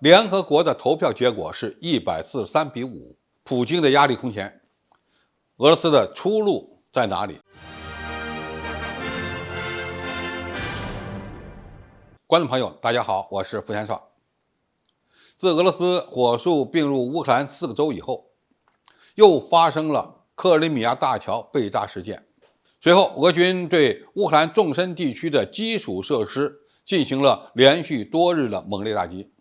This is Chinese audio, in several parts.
联合国的投票结果是143比5，普京的压力空前。俄罗斯的出路在哪里？观众朋友，大家好，我是付先少。自俄罗斯火速并入乌克兰4个周以后，又发生了克里米亚大桥被炸事件。随后，俄军对乌克兰纵深地区的基础设施进行了连续多日的猛烈打击，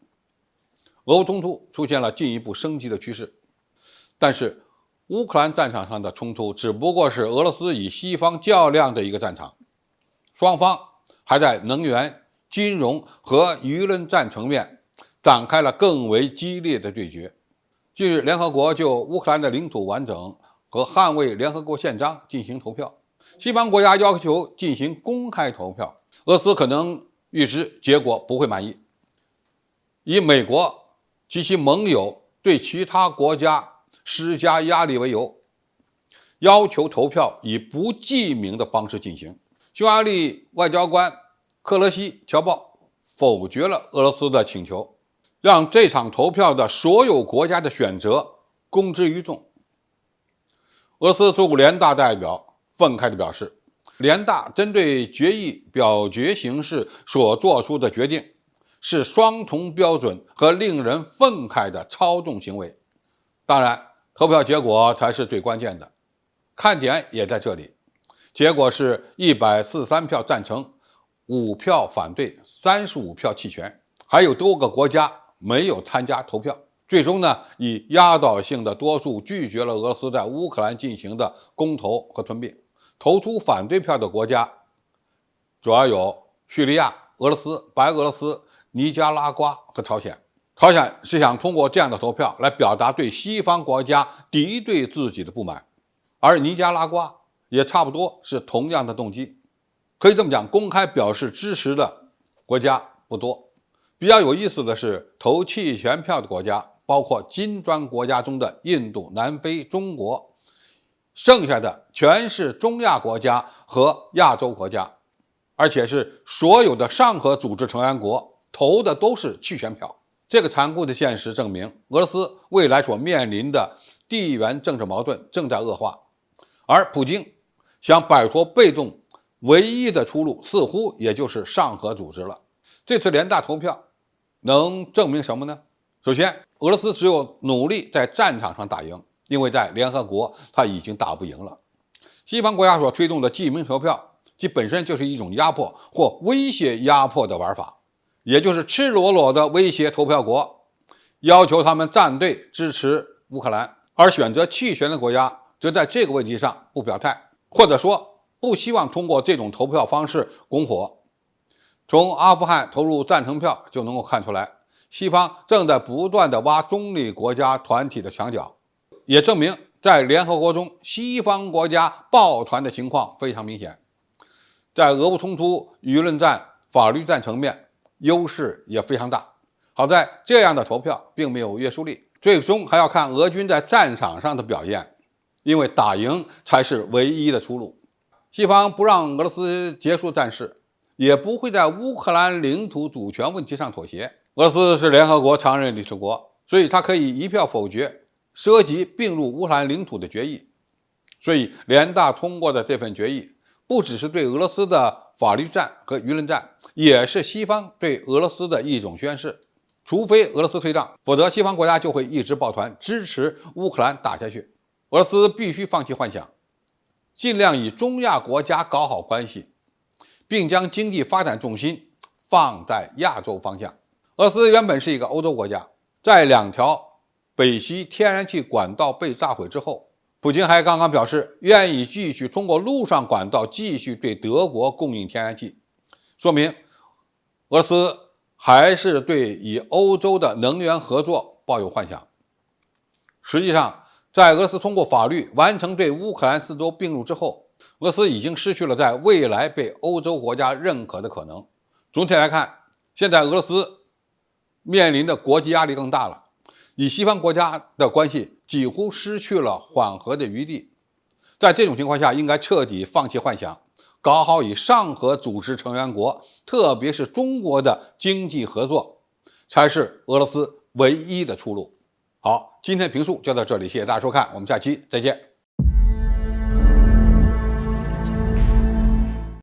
俄乌冲突出现了进一步升级的趋势。但是，乌克兰战场上的冲突只不过是俄罗斯与西方较量的一个战场，双方还在能源、金融和舆论战层面展开了更为激烈的对决。近日，联合国就乌克兰的领土完整和捍卫联合国宪章进行投票，西方国家要求进行公开投票，俄罗斯可能预知结果不会满意，以美国及其盟友对其他国家施加压力为由，要求投票以不记名的方式进行。匈牙利外交官克勒西乔鲍否决了俄罗斯的请求，让这场投票的所有国家的选择公之于众。俄罗斯驻联大代表愤慨地表示，联大针对决议表决形式所做出的决定是双重标准和令人愤慨的操纵行为。当然，投票结果才是最关键的，看点也在这里。结果是143票赞成，5票反对，35票弃权，还有多个国家没有参加投票。最终呢，以压倒性的多数拒绝了俄罗斯在乌克兰进行的公投和吞并。投出反对票的国家主要有叙利亚、俄罗斯、白俄罗斯、尼加拉瓜和朝鲜。朝鲜是想通过这样的投票来表达对西方国家敌对自己的不满，而尼加拉瓜也差不多是同样的动机。可以这么讲，公开表示支持的国家不多。比较有意思的是，投弃权票的国家包括金砖国家中的印度、南非、中国，剩下的全是中亚国家和亚洲国家，而且是所有的上合组织成员国投的都是弃权票。这个残酷的现实证明，俄罗斯未来所面临的地缘政治矛盾正在恶化，而普京想摆脱被动，唯一的出路似乎也就是上合组织了。这次联大投票能证明什么呢？首先，俄罗斯只有努力在战场上打赢，因为在联合国他已经打不赢了。西方国家所推动的记名投票，其本身就是一种压迫或威胁压迫的玩法，也就是赤裸裸的威胁投票国，要求他们站队支持乌克兰，而选择弃权的国家则在这个问题上不表态，或者说不希望通过这种投票方式拱火。从阿富汗投入赞成票就能够看出来，西方正在不断地挖中立国家团体的墙角，也证明在联合国中西方国家抱团的情况非常明显。在俄乌冲突、舆论战、法律战层面，优势也非常大。好在这样的投票并没有约束力，最终还要看俄军在战场上的表现，因为打赢才是唯一的出路。西方不让俄罗斯结束战事，也不会在乌克兰领土主权问题上妥协。俄罗斯是联合国常任理事国，所以它可以一票否决涉及并入乌克兰领土的决议。所以联大通过的这份决议，不只是对俄罗斯的法律战和舆论战，也是西方对俄罗斯的一种宣示。除非俄罗斯退让，否则西方国家就会一直抱团支持乌克兰打下去。俄罗斯必须放弃幻想，尽量与中亚国家搞好关系，并将经济发展重心放在亚洲方向。俄罗斯原本是一个欧洲国家，在2条北溪天然气管道被炸毁之后，普京还刚刚表示愿意继续通过陆上管道继续对德国供应天然气，说明俄罗斯还是对与欧洲的能源合作抱有幻想。实际上，在俄罗斯通过法律完成对乌克兰4州并入之后，俄罗斯已经失去了在未来被欧洲国家认可的可能。总体来看，现在俄罗斯面临的国际压力更大了，与西方国家的关系几乎失去了缓和的余地。在这种情况下，应该彻底放弃幻想，搞好与上合组织成员国，特别是中国的经济合作，才是俄罗斯唯一的出路。好，今天评述就到这里，谢谢大家收看，我们下期再见。